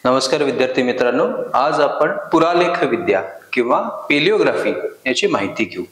नमस्कार विद्यार्थी मित्रांनो, आज आपण पुरालेख विद्या किंवा पेलिओग्राफी याची माहिती घेऊ।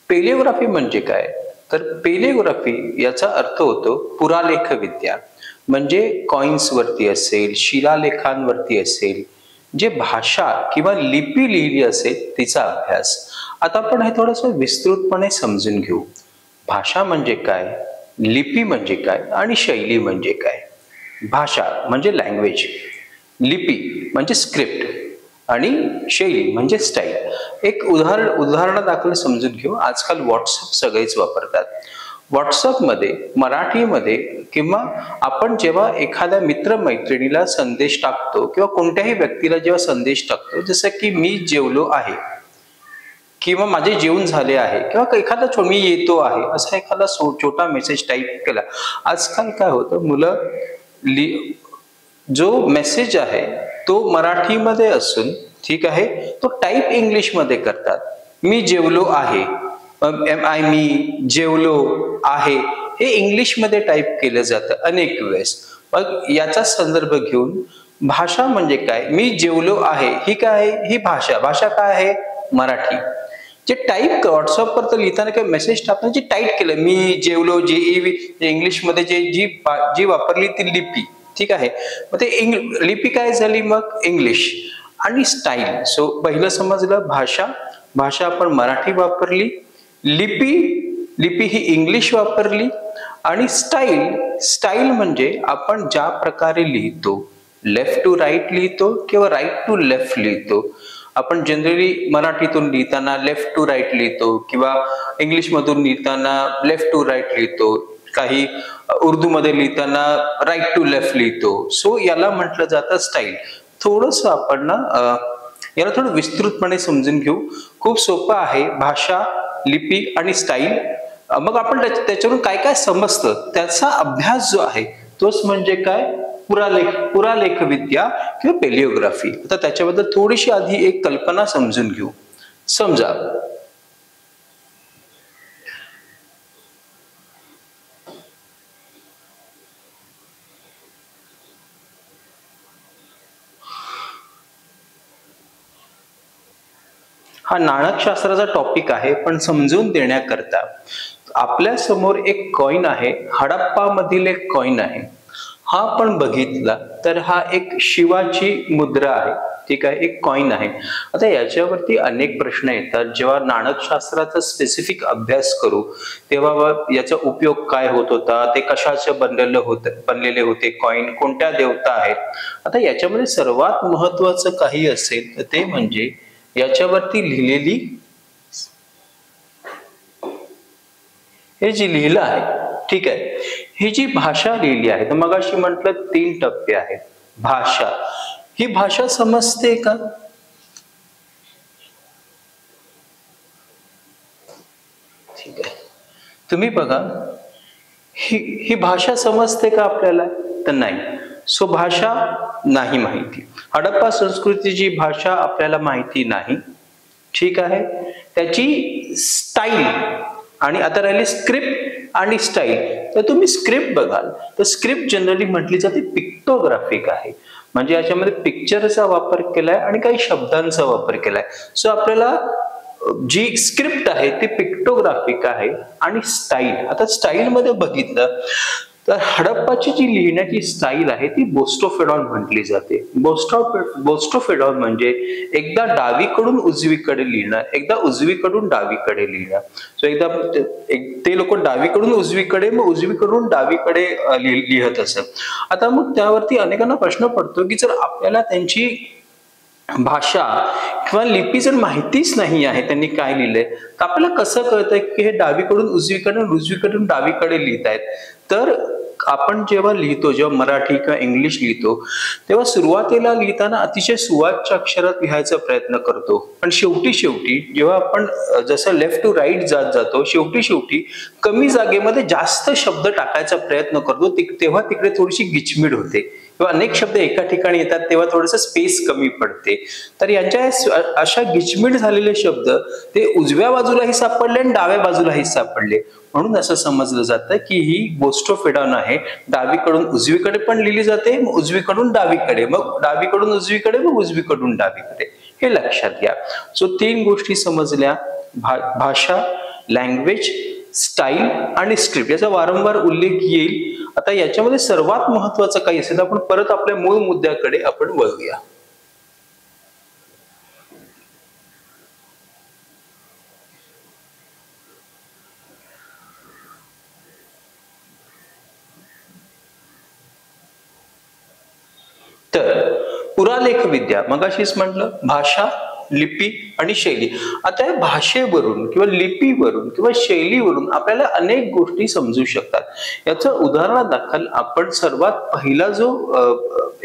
पेलिओग्राफी म्हणजे काय? तर पेलिओग्राफी याचा अर्थ होतो पुरालेख विद्या। म्हणजे कॉइन्स वरती असेल, शिलालेखांवरती असेल, जे भाषा किंवा लिपी लिहिली असेल तिचा अभ्यास। आता आपण हे थोडंसं विस्तृतपणे समजून घेऊ। भाषा म्हणजे काय, लिपी म्हणजे काय आणि शैली म्हणजे काय। भाषा म्हणजे लँग्वेज, लिपी म्हणजे स्क्रिप्ट आणि शैली म्हणजे स्टाईल। एक उदाहरणादाखल समजून घेऊ। आजकाल व्हॉट्सअप सगळेच वापरतात। व्हॉट्सअपमध्ये मराठीमध्ये किंवा आपण जेव्हा एखाद्या मित्रमैत्रिणीला संदेश टाकतो किंवा कोणत्याही व्यक्तीला जेव्हा संदेश टाकतो, जसं की मी जेवलो आहे किंवा माझे जेवण झाले आहे किंवा एखादा मी येतो आहे असा एखादा छोटा मेसेज टाईप केला। आजकाल काय होतं, मुलं जो मेसेज आहे तो मराठीमध्ये असून ठीक आहे, तो टाईप इंग्लिश मध्ये करतात। मी जेवलो आहे, मी जेवलो आहे हे इंग्लिश मध्ये टाईप केलं जातं अनेक वेळेस। मग याचा संदर्भ घेऊन भाषा म्हणजे काय, मी जेवलो आहे ही काय आहे, ही भाषा। भाषा काय आहे, मराठी। जे टाईप व्हॉट्सअपवर तर लिहिताना काय मेसेज टाकताना जे टाईप केलं मी जेवलो, जे इंग्लिश मध्ये जी वापरली ती लिपी, ठीक आहे। मग ते लिपी काय झाली, मग इंग्लिश। आणि स्टाईल, सो पहिलं समजलं भाषा, भाषा आपण मराठी वापरली, लिपी ही इंग्लिश वापरली, आणि स्टाईल म्हणजे आपण ज्या प्रकारे लिहितो, लेफ्ट टू राईट लिहितो किंवा राईट टू लेफ्ट लिहितो। आपण जनरली मराठीतून लिहिताना लेफ्ट टू राईट लिहितो किंवा इंग्लिश मधून लिहिताना लेफ्ट टू राईट लिहितो, काही उर्दू मध्ये लिहिताना राईट टू लेफ्ट लिहितो। सो याला म्हटलं जातं स्टाईल। थोडंसं आपण याला थोडं विस्तृतपणे समजून घेऊ। खूप सोपं आहे, भाषा, लिपी आणि स्टाईल। मग आपण त्याच्यावरून काय काय समजतं त्याचा अभ्यास जो आहे तोच म्हणजे काय, पुरालेख विद्या किंवा पेलिओग्राफी। आता त्याच्याबद्दल थोडीशी आधी एक कल्पना समजून घेऊ। समजा हा नाणकशास्त्राचा टॉपिक आहे, पण समजून देण्याकरता आपल्या समोर एक कॉइन आहे, हडप्पा मधील एक कॉइन आहे। हा आपण बघितला तर हा एक शिवाची मुद्रा आहे, ठीक आहे, एक कॉइन आहे। आता याच्यावरती अनेक प्रश्न येतात। जेव्हा नाणकशास्त्राचा स्पेसिफिक अभ्यास करू तेव्हा याचा उपयोग काय होत होता, ते कशाचे बनलेले होते कॉइन, कोणत्या देवता आहेत। आता याच्यामध्ये सर्वात महत्वाचं काही असेल तर ते म्हणजे याच्यावरती लिहिलेली हे जी लिहिलं आहे, ठीक आहे, ही जी भाषा लिहिली आहे। तर मगाशी म्हटलं 3 टप्पे आहेत। भाषा, ही भाषा समजते का? ठीक आहे, तुम्ही बघा, ही भाषा समजते का आपल्याला? तर नाही। सो भाषा नाही माहिती। हडप्पा संस्कृतीची भाषा आपल्याला माहिती नाही, ठीक आहे। त्याची स्टाईल, आणि आता राहिली स्क्रिप्ट आणि स्टाईल। तर तुम्ही स्क्रिप्ट बघाल तर स्क्रिप्ट जनरली म्हटली जाते पिक्टोग्राफिक आहे, म्हणजे याच्यामध्ये पिक्चरचा वापर केलाय आणि काही शब्दांचा वापर केलाय। सो आपल्याला जी स्क्रिप्ट आहे ती पिक्टोग्राफिक आहे। आणि स्टाईल, आता स्टाईल मध्ये बघितलं तर हडप्पाची जी लिहिण्याची स्टाईल आहे ती बोस्टोफेडॉन म्हटली जाते। बोस्टोफेडॉन म्हणजे एकदा डावीकडून उजवीकडे लिहिणं, एकदा उजवीकडून डावीकडे लिहिणं। सो एकदा ते लोक डावीकडून उजवीकडे, मग उजवीकडून डावीकडे लिहत असत। आता मग त्यावरती अनेकांना प्रश्न पडतो की जर आपल्याला त्यांची भाषा किंवा लिपी जर माहितीच नाही आहे त्यांनी काय लिहिलंय, तर आपल्याला कसं कळतंय की हे डावीकडून उजवीकडे, उजवीकडून डावीकडे लिहित आहेत। तर आपण जेव्हा लिहितो, जेव्हा मराठी किंवा इंग्लिश लिहितो तेव्हा सुरुवातीला लिहिताना अतिशय सुवाच्य अक्षरात लिहायचा प्रयत्न करतो, पण शेवटी जेव्हा आपण जसं लेफ्ट टू राईट जातो, शेवटी कमी जागेमध्ये जास्त शब्द टाकायचा प्रयत्न करतो, तेव्हा तिकडे थोडीशी गिचमीड होते किंवा अनेक शब्द एका ठिकाणी येतात तेव्हा थोडंसं स्पेस कमी पडते. तर यांच्या अशा गिचमीड झालेले शब्द ते उजव्या बाजूलाही सापडले आणि डाव्या बाजूलाही सापडले. म्हणून असं समजलं जातं की ही बोस्टोफेडॉन आहे. डावीकडून उजवीकडे पण लिहिली जाते, मग उजवीकडून डावीकडे, मग डावीकडून उजवीकडे, मग उजवीकडून डावीकडे. हे लक्षात घ्या. सो 3 गोष्टी समजल्या. भाषा, लँग्वेज, स्टाईल आणि स्क्रिप्ट याचा वारंवार उल्लेख येईल. आता याच्यामध्ये सर्वात महत्वाचं काही असेल तर आपण परत आपल्या मूळ मुद्द्याकडे आपण वळूया. तर पुरालेख विद्या मगाशीच म्हटलं भाषा, लिपी आणि शैली. आता या भाषेवरून किंवा लिपीवरून किंवा शैलीवरून आपल्याला अनेक गोष्टी समजू शकतात. याचं उदाहरणादाखल आपण सर्वात पहिला जो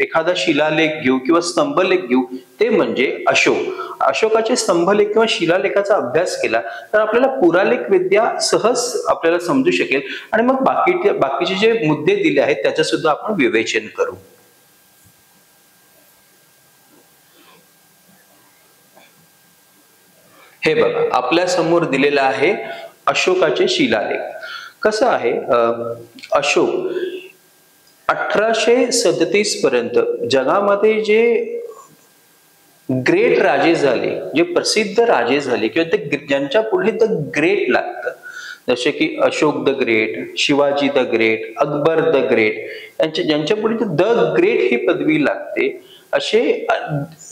एखादा शिलालेख घेऊ किंवा स्तंभलेख घेऊ ते म्हणजे अशोक. अशोकाचे स्तंभलेख किंवा शिलालेखाचा अभ्यास केला तर आपल्याला पुरालेख विद्या सहज आपल्याला समजू शकेल आणि मग बाकीचे जे मुद्दे दिले आहेत त्याचं सुद्धा आपण विवेचन करू. हे बघा आपल्या समोर दिलेला आहे अशोकाचे शिलालेख. कसं आहे अशोक 1837 पर्यंत जगामध्ये जे ग्रेट राजे झाले, जे प्रसिद्ध राजे झाले किंवा ते ज्यांच्या पुढे द ग्रेट लागतं, जसे की Ashok the great, Shivaji the great, Akbar the great, ज्यांच्या पुढे द ग्रेट ही पदवी लागते, असे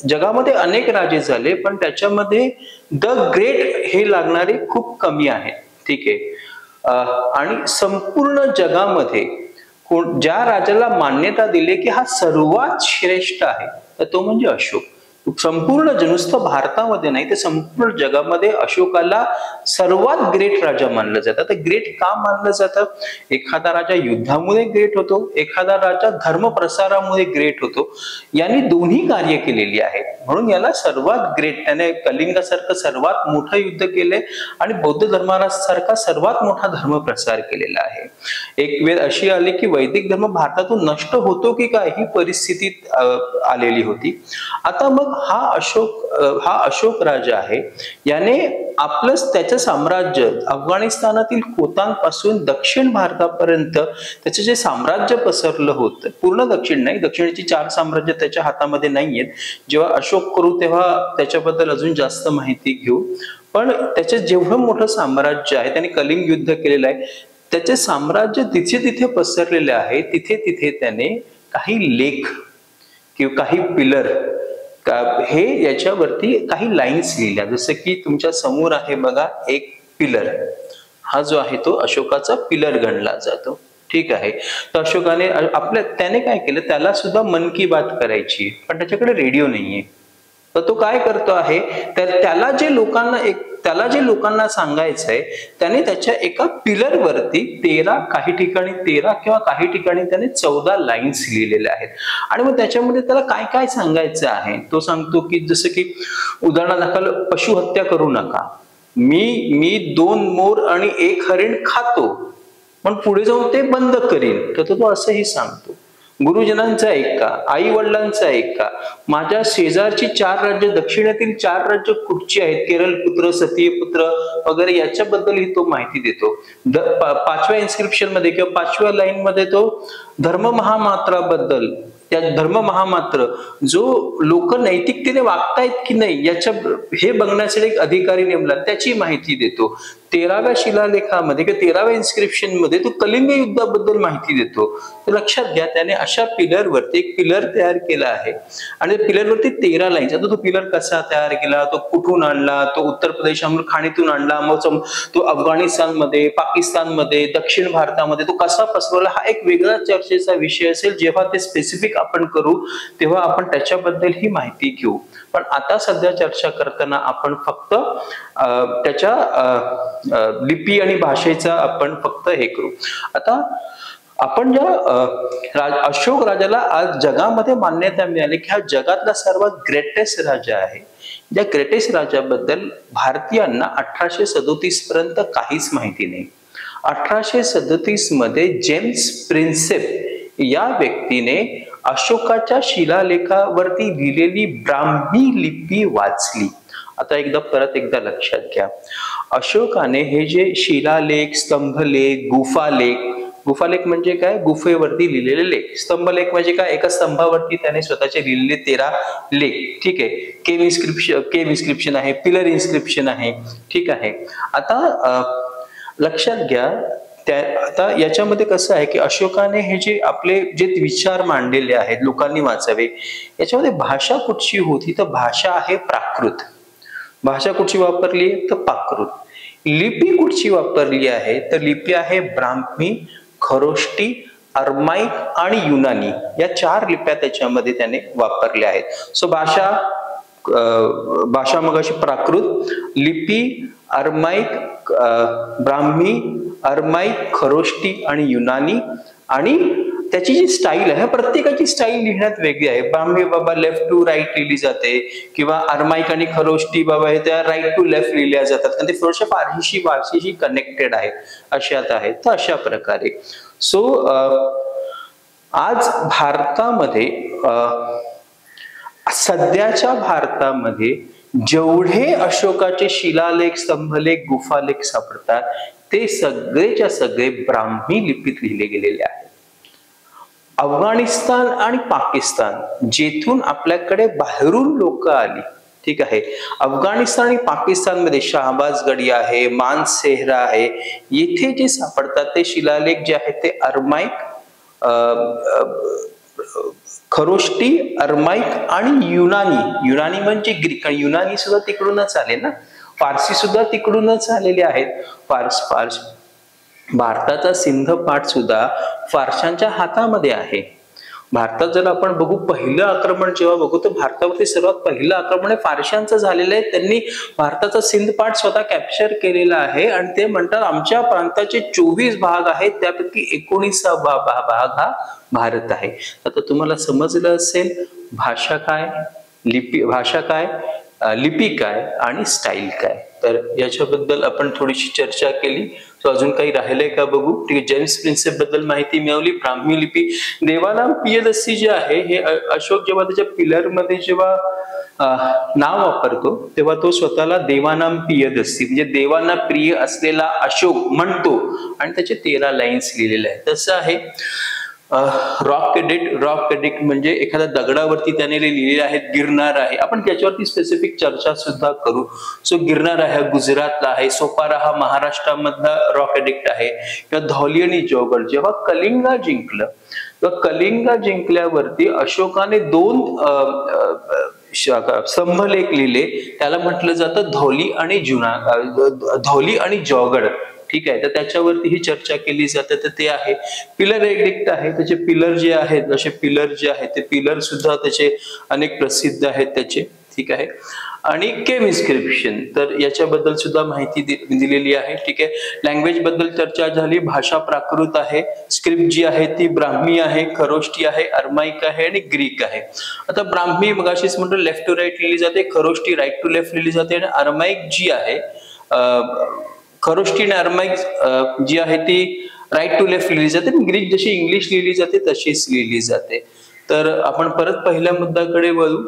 जगामध्ये अनेक राजे झाले पण त्याच्यामध्ये द ग्रेट हे लागणारे खूप कमी आहेत. ठीक आहे. आणि संपूर्ण जगामध्ये ज्या राजाला मान्यता दिली की हा सर्वात श्रेष्ठ आहे तर तो म्हणजे अशोक. संपूर्ण नुसतं भारतामध्ये नाही तर संपूर्ण जगामध्ये अशोकाला सर्वात ग्रेट राजा मानलं जातं. तर ग्रेट का मानलं जातं? एखादा राजा युद्धामुळे ग्रेट होतो, एखादा राजा धर्म प्रसारामुळे ग्रेट होतो. यांनी दोन्ही कार्य केलेली आहेत म्हणून याला सर्वात ग्रेट. त्याने कलिंगासारखं सर्वात मोठं युद्ध केलंय आणि बौद्ध धर्मासारखा सर्वात मोठा धर्म प्रसार केलेला आहे. एक वेळ अशी आली की वैदिक धर्म भारतातून नष्ट होतो की काय ही परिस्थिती आलेली होती. आता मग हा अशोक राजा आहे. याने आपलं त्याचं साम्राज्य अफगाणिस्तानातील खोतांपासून दक्षिण भारतापर्यंत त्याचं जे साम्राज्य पसरलं होतं, पूर्ण दक्षिण नाही, दक्षिणची 4 साम्राज्य त्याच्या हातामध्ये नाहीयेत. जेव्हा अशोक करू तेव्हा त्याच्याबद्दल अजून जास्त माहिती घेऊ. पण त्याचं जेवढं मोठं साम्राज्य आहे, त्याने कलिंग युद्ध केलेलं आहे, त्याचे साम्राज्य तिथे तिथे पसरलेले आहे. तिथे तिथे त्याने काही लेख किंवा काही पिलर हे याच्यावरती काही लाईन्स लिहिल्या. जसं की तुमच्या समोर आहे बघा एक पिलर. हा जो आहे तो अशोकाचा पिलर गणला जातो. ठीक आहे. तर अशोकाने त्याने काय केलं, त्याला सुद्धा मन की बात करायची पण त्याच्याकडे रेडिओ नाहीये. तर तो काय करतो आहे, तर त्याला जे लोकांना सांगायचंय त्याने त्याच्या एका पिलर वरती काही ठिकाणी 13 किंवा काही ठिकाणी त्याने 14 लाईन्स लिहिलेल्या आहेत. आणि मग त्याच्यामध्ये त्याला काय काय सांगायचं आहे तो सांगतो की जसं की उदाहरणादाखल पशुहत्या करू नका, मी 2 मोर आणि 1 हरिण खातो पण पुढे जाऊन ते बंद करीन. तर तो असंही सांगतो. गुरुजनांचा ऐका, आई वडिलांचा ऐका, माझ्या शेजारची 4 राज्य, दक्षिणेतील 4 राज्य कुठची आहेत, केरळ पुत्र, सतीपुत्र वगैरे याच्याबद्दलही तो माहिती देतो. 5व्या इन्स्क्रिप्शन मध्ये किंवा 5व्या लाईन मध्ये तो धर्म महामात्राबद्दल, त्या धर्म महामात्र जो लोक नैतिकतेने वागतायत की नाही हे बघण्यासाठी एक अधिकारी नेमला, त्याची माहिती देतो. 13व्या शिलालेखामध्ये किंवा 13व्या इन्स्क्रिप्शन मध्ये तो कलिंग युद्धाबद्दल माहिती देतो. तर लक्षात घ्या त्याने अशा पिलरवरती एक पिलर तयार केला आहे आणि त्या पिलरवरती 13 लाईन्स. आता तो पिलर कसा तयार केला, तो कुठून आणला, तो उत्तर प्रदेशामधून खाणीतून आणला, मग तो अफगाणिस्तानमध्ये, पाकिस्तानमध्ये, दक्षिण भारतामध्ये तो कसा पसरवला, हा एक वेगळा चर्चेचा विषय असेल. जेव्हा ते स्पेसिफिक आपण करू तेव्हा आपण त्याच्याबद्दल ही माहिती घेऊ. पण आता सध्या चर्चा करताना आपण फक्त त्याच्या लिपी आणि भाषेचा आपण फक्त हे करू. आता आपण ज्या अशोक राजाला आज जगामध्ये मान्यता मिळाली की हा जगातला सर्वात ग्रेटेस्ट राजा आहे. या ग्रेटेस्ट राजाबद्दल भारतीयांना 1837 पर्यंत काहीच माहिती नाही. 1837 मध्ये जेम्स प्रिन्सेप या व्यक्तीने अशोकाच्या शिलालेखावरती लिहिलेली ब्राह्मी लिपी वाचली. आता परत एकदा लक्षात घ्या, अशोकाने हे जे शिलालेख, स्तंभलेख, गुफालेख म्हणजे काय, गुफेवरती लिहिलेले लेख. स्तंभलेख म्हणजे काय, एका स्तंभावरती त्याने स्वतःचे लिहिलेले 13 लेख. ठीक आहे. केव इन्स्क्रिप्शन आहे, पिलर इन्स्क्रिप्शन आहे. ठीक आहे. आता लक्षात घ्या, आता याच्यामध्ये कसं आहे की अशोकाने हे जे आपले जे विचार मांडलेले आहेत लोकांनी वाचावे, याच्यामध्ये भाषा कुठची होती, तर भाषा आहे प्राकृत. भाषा कुठची वापरली तर प्राकृत. लिपी कुठची वापरली आहे तर लिपी आहे ब्राह्मी, खरोष्टी, अरमाईक आणि युनानी. या 4 लिप्या त्याच्यामध्ये त्याने वापरल्या आहेत. सो भाषा मगाशी प्राकृत, लिपी अरमाईक, ब्राह्मी, अरमाईक, खरोष्टी आणि युनानी. आणि त्याची जी स्टाईल आहे, प्रत्येकाची स्टाईल लिहिण्यात वेगळी आहे. ब्राह्मी बाबा लेफ्ट टू राईट लिहिली जाते, किंवा अरमाईक आणि खरोष्टी बाबा हे त्या राईट टू लेफ्ट लिहिल्या जातात, कारण ते थोडशा फारशीशी भाषेशी कनेक्टेड आहे, अशात आहे. तर अशा प्रकारे सो आज भारतामध्ये, सध्याच्या भारतामध्ये जेवढे अशोकाचे शिलालेख, स्तंभलेख, गुफालेख सापडतात ते सगळेच्या सगळे ब्राह्मी लिपीत लिहिले गेलेले आहेत. अफगाणिस्तान आणि पाकिस्तान, जेथून आपल्याकडे बाहेरून लोक आली, ठीक आहे, अफगाणिस्तान आणि पाकिस्तानमध्ये शहाबाजगडी आहे, मानसेहरा आहे, येथे जे सापडतात ते शिलालेख जे आहेत ते अरमाईक, खरोष्टी, अरमाईक आणि युनानी म्हणजे ग्रीक. आणि युनानी सुद्धा तिकडूनच आले ना, फारसी सुद्धा तिकडूनच आलेले आहेत. भारताचा सिंध पाठ सुद्धा फारशांच्या हातामध्ये आहे. भारतात जर आपण बघू, पहिलं आक्रमण जेव्हा बघू तर भारतावरती सर्वात पहिलं आक्रमण हे फारशांचं झालेलं आहे. त्यांनी भारताचा सिंध पाठ स्वतः कॅप्चर केलेला आहे आणि ते म्हणतात आमच्या प्रांताचे 24 भाग आहेत, त्यापैकी 19वा भाग हा भारत आहे. आता तुम्हाला समजलं असेल भाषा काय, लिपी काय आणि स्टाईल काय. तर याच्याबद्दल आपण थोडीशी चर्चा केली. तो अजून काही राहिलंय का बघू. ठीक आहे. जेम्स प्रिन्सेप बद्दल माहिती मिळवली. ब्राह्मी लिपी, देवानाम पियदस्सी जे आहे हे अशोक जेव्हा त्याच्या पिलर मध्ये जेव्हा नाव वापरतो तेव्हा तो स्वतःला देवानाम पियदस्सी म्हणजे देवांना प्रिय असलेला अशोक म्हणतो आणि त्याचे 13 लाईन्स लिहिलेले आहेत. तसं आहे रॉक एडिक्ट म्हणजे एखाद्या दगडावरती त्याने लिहिलेले आहेत. गिरनार आहे, आपण त्याच्यावरती स्पेसिफिक चर्चा सुद्धा करू. सो गिरनार आहे गुजरातला आहे, सोपारा हा महाराष्ट्रामधला रॉक एडिक्ट आहे. किंवा धौली आणि जौगड, जेव्हा कलिंगा जिंकलं तर कलिंगा जिंकल्यावरती अशोकाने 2 स्तंभलेख लिहिले, त्याला म्हटलं जातं धौली आणि जौगड. ठीक आहे. तर त्याच्यावरती ही चर्चा केली जाते. तर ते आहे पिलर एडिक्ट आहे, त्याचे पिलर जे आहेत, जसे पिलर जे आहेत ते पिलर सुद्धा त्याचे अनेक प्रसिद्ध आहेत त्याचे. ठीक आहे. आणि केव इन्स्क्रिप्शन, तर याच्याबद्दल सुद्धा माहिती दिलेली आहे. ठीक आहे. लँग्वेज बद्दल चर्चा झाली. भाषा प्राकृत आहे, स्क्रिप्ट जी आहे ती ब्राह्मी आहे, खरोष्टी आहे, अरमाईक आहे आणि ग्रीक आहे. आता ब्राह्मी मगाशीच म्हणतो लेफ्ट टू राईट लिहिली जाते, खरोष्टी राईट टू लेफ्ट लिहिली जाते आणि अरमाईक जी आहे, खरोष्टी आणि अरमाईक जी आहे ती राईट टू लेफ्ट लिहिली जाते. ग्रीक जशी इंग्लिश लिहिली जाते तशीच लिहिली जाते. तर आपण परत पहिल्या मुद्द्याकडे वळू.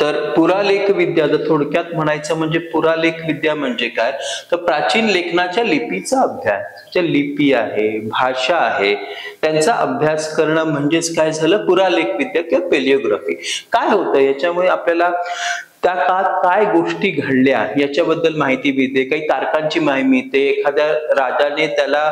तर पुरालेख विद्या, जर थोडक्यात म्हणायचं म्हणजे पुरालेख विद्या म्हणजे काय, तर प्राचीन लेखनाच्या लिपीचा अभ्यास. ज्या लिपी आहे, भाषा आहे, त्यांचा अभ्यास करणं म्हणजेच काय झालं, पुरालेख विद्या किंवा पेलिओग्राफी. काय होतं याच्यामुळे आपल्याला त्या काळात काय गोष्टी घडल्या याच्याबद्दल माहिती मिळते, काही तारखांची माहिती मिळते, एखाद्या राजाने त्याला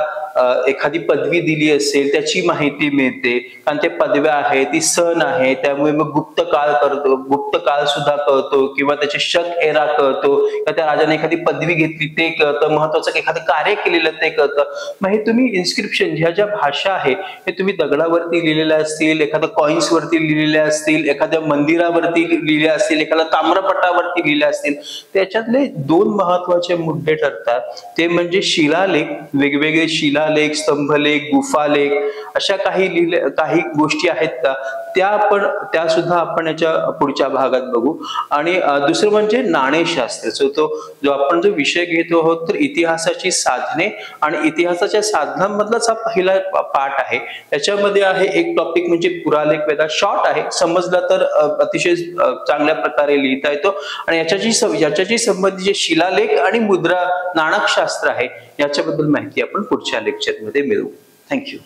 एखादी पदवी दिली असेल त्याची माहिती मिळते, कारण ते पदव्या आहे, ती सण आहे, त्यामुळे मग गुप्त काळ सुद्धा कळतो, किंवा त्याचे शक एरा कळतो, किंवा त्या राजाने एखादी पदवी घेतली ते कळतं, महत्वाचं एखादं कार्य केलेलं ते कळतं. मग हे तुम्ही इन्स्क्रिप्शन ह्या ज्या भाषा आहे हे तुम्ही दगडावरती लिहिलेल्या असतील, एखाद्या कॉइन्स वरती लिहिलेल्या असतील, एखाद्या मंदिरावरती लिहिल्या असतील, एखाद्या ताम्रपटावरती लिहिल्या असतील, त्याच्यातले 2 महत्वाचे मुद्दे ठरतात. ते म्हणजे शिलालेख, वेगवेगळे शिलालेख शिलालेख, स्तंभलेख, गुफालेख अशा काही गोष्टी आहेत का त्या सुद्धा आपण याच्या पुढच्या भागात बघू. आणि दुसरं म्हणजे नाणेशास्त्र, जो आपण जो विषय घेतो आहोत तर इतिहासाची साधने आणि इतिहासाच्या साधनांमधलाच हा पहिला पाठ आहे. त्याच्यामध्ये आहे एक टॉपिक म्हणजे पुरालेख वेदा. शॉर्ट आहे, समजला तर अतिशय चांगल्या प्रकारे लिहिता येतो. आणि याच्याशी संबंधित जे शिलालेख आणि मुद्रा नाणकशास्त्र आहे याच्याबद्दल माहिती आपण पुढच्या लेक्चरमध्ये मिळवू. थँक्यू.